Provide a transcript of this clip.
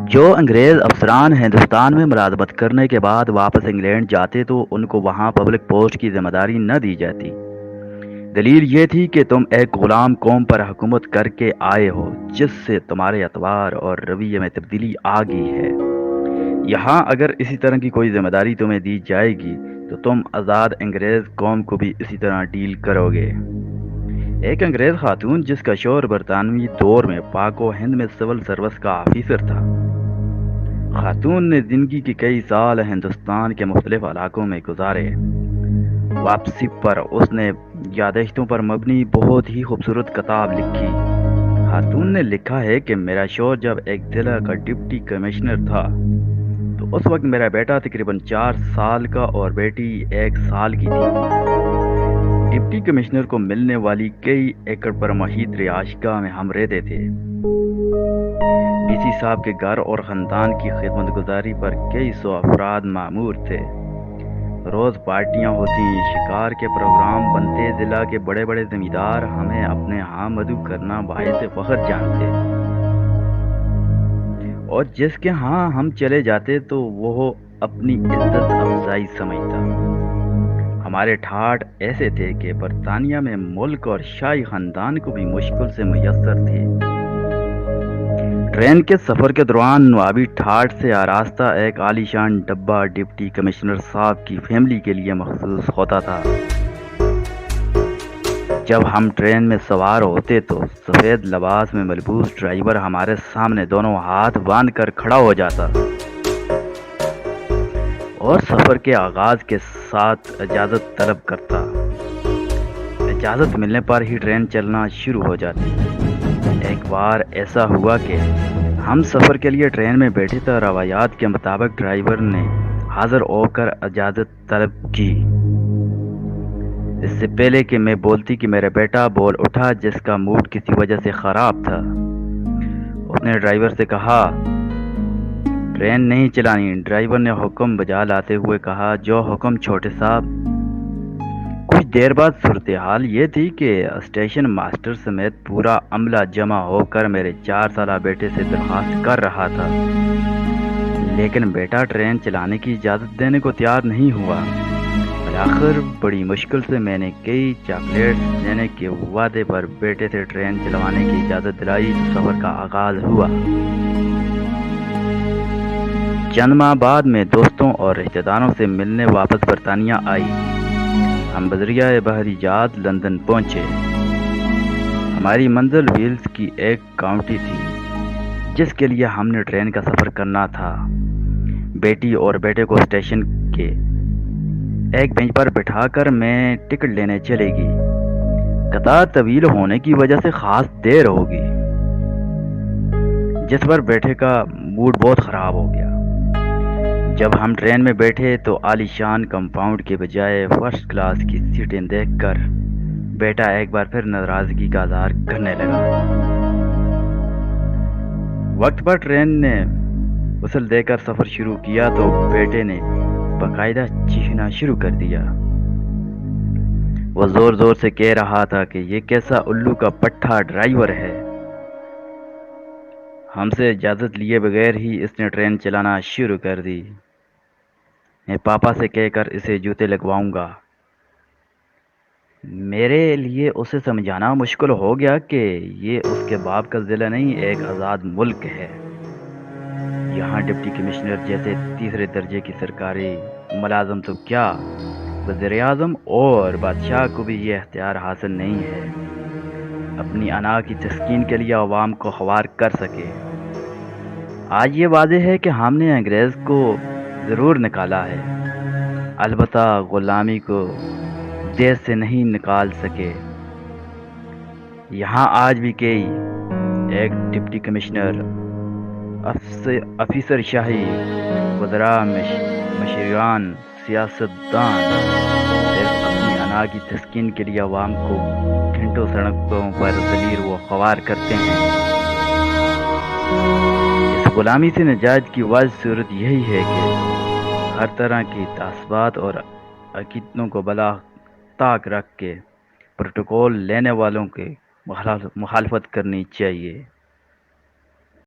جو انگریز افسران ہندوستان میں ملازمت کرنے کے بعد واپس انگلینڈ جاتے تو ان کو وہاں پبلک پوسٹ کی ذمہ داری نہ دی جاتی۔ دلیل یہ تھی کہ تم ایک غلام قوم پر حکومت کر کے آئے ہو جس سے تمہارے اطوار اور رویے میں تبدیلی آ گئی ہے۔ یہاں اگر اسی طرح کی کوئی ذمہ داری تمہیں دی جائے گی تو تم آزاد انگریز قوم کو بھی اسی طرح ڈیل کرو گے۔ ایک انگریز خاتون جس کا شوہر برطانوی دور میں پاک و ہند میں سول سروس کا آفیسر تھا۔ خاتون نے زندگی کے کئی سال ہندوستان کے مختلف علاقوں میں گزارے۔ واپسی پر اس نے یادداشتوں پر مبنی بہت ہی خوبصورت کتاب لکھی۔ خاتون نے لکھا ہے کہ میرا شوہر جب ایک ضلع کا ڈپٹی کمشنر تھا تو اس وقت میرا بیٹا تقریباً 4 سال کا اور بیٹی 1 سال کی تھی۔ ڈپٹی کمشنر کو ملنے والی کئی ایکڑ پر محیط رہائش گاہ میں ہم رہتے تھے۔ ڈی سی صاحب کے گھر اور خاندان کی خدمت گزاری پر کئی سو افراد مامور تھے۔ روز پارٹیاں ہوتی، شکار کے پروگرام بنتے، ضلع کے بڑے بڑے زمیندار ہمیں اپنے ہاں مدعو کرنا باعث فخر جانتے، اور جس کے ہاں ہم چلے جاتے تو وہ اپنی عزت افزائی سمجھتا۔ ہمارے ٹھاٹ ایسے تھے کہ برطانیہ میں ملک اور شاہی خاندان کو بھی مشکل سے میسر تھے۔ ٹرین کے سفر کے دوران نوابی ٹھاٹ سے آراستہ ایک عالیشان ڈبہ ڈپٹی کمشنر صاحب کی فیملی کے لیے مخصوص ہوتا تھا۔ جب ہم ٹرین میں سوار ہوتے تو سفید لباس میں ملبوس ڈرائیور ہمارے سامنے دونوں ہاتھ باندھ کر کھڑا ہو جاتا اور سفر کے آغاز کے ساتھ اجازت طلب کرتا۔ اجازت ملنے پر ہی ٹرین چلنا شروع ہو جاتی۔ ایک بار ایسا ہوا کہ ہم سفر کے لیے ٹرین میں بیٹھے تو روایات کے مطابق ڈرائیور نے حاضر ہو کر اجازت طلب کی۔ اس سے پہلے کہ میں بولتی کہ میرا بیٹا بول اٹھا جس کا موڈ کسی وجہ سے خراب تھا۔ اس نے ڈرائیور سے کہا، ٹرین نہیں چلانی۔ ڈرائیور نے حکم بجا لاتے ہوئے کہا، جو حکم چھوٹے صاحب۔ کچھ دیر بعد صورتحال یہ تھی کہ اسٹیشن ماسٹر سمیت پورا عملہ جمع ہو کر میرے 4 سالہ بیٹے سے درخواست کر رہا تھا، لیکن بیٹا ٹرین چلانے کی اجازت دینے کو تیار نہیں ہوا۔ بالآخر بڑی مشکل سے میں نے کئی چاکلیٹس دینے کے وعدے پر بیٹے سے ٹرین چلوانے کی اجازت دلائی تو سفر کا آغاز ہوا۔ چند ماہ بعد میں دوستوں اور رشتہ داروں سے ملنے واپس برطانیہ آئی۔ ہم بذریعہ بحری جہاز لندن پہنچے۔ ہماری منزل ویلز کی ایک کاؤنٹی تھی جس کے لیے ہم نے ٹرین کا سفر کرنا تھا۔ بیٹی اور بیٹے کو اسٹیشن کے ایک بینچ پر بٹھا کر میں ٹکٹ لینے چلے گی۔ قطار طویل ہونے کی وجہ سے خاص دیر ہوگی، جس پر بیٹے کا موڈ بہت خراب ہو گیا۔ جب ہم ٹرین میں بیٹھے تو عالی شان کمپاؤنڈ کے بجائے فرسٹ کلاس کی سیٹیں دیکھ کر بیٹا ایک بار پھر ناراضگی کا اظہار کرنے لگا۔ وقت پر ٹرین نے وصل دے کر سفر شروع کیا تو بیٹے نے باقاعدہ چیخنا شروع کر دیا۔ وہ زور زور سے کہہ رہا تھا کہ یہ کیسا الو کا پٹھا ڈرائیور ہے۔ ہم سے اجازت لیے بغیر ہی اس نے ٹرین چلانا شروع کر دی۔ میں پاپا سے کہہ کر اسے جوتے لگواؤں گا۔ میرے لیے اسے سمجھانا مشکل ہو گیا کہ یہ اس کے باپ کا ضلع نہیں، ایک آزاد ملک ہے۔ یہاں ڈپٹی کمشنر جیسے تیسرے درجے کی سرکاری ملازم تو کیا، وزیر اعظم اور بادشاہ کو بھی یہ اختیار حاصل نہیں ہے اپنی انا کی تسکین کے لیے عوام کو خوار کر سکے۔ آج یہ واضح ہے کہ ہم نے انگریز کو ضرور نکالا ہے، البتہ غلامی کو دیش سے نہیں نکال سکے۔ یہاں آج بھی کئی ایک ڈپٹی کمشنر، افسر شاہی، وزراء، مشیران، سیاستدان صرف اپنی انا کی تسکین کے لیے عوام کو گھنٹوں سڑکوں پر ذلیل و خوار کرتے ہیں۔ اس غلامی سے نجات کی واحد صورت یہی ہے کہ ہر طرح کی تعصبات اور عقیدتوں کو بلا طاق رکھ کے پروٹوکول لینے والوں کی مخالفت کرنی چاہیے۔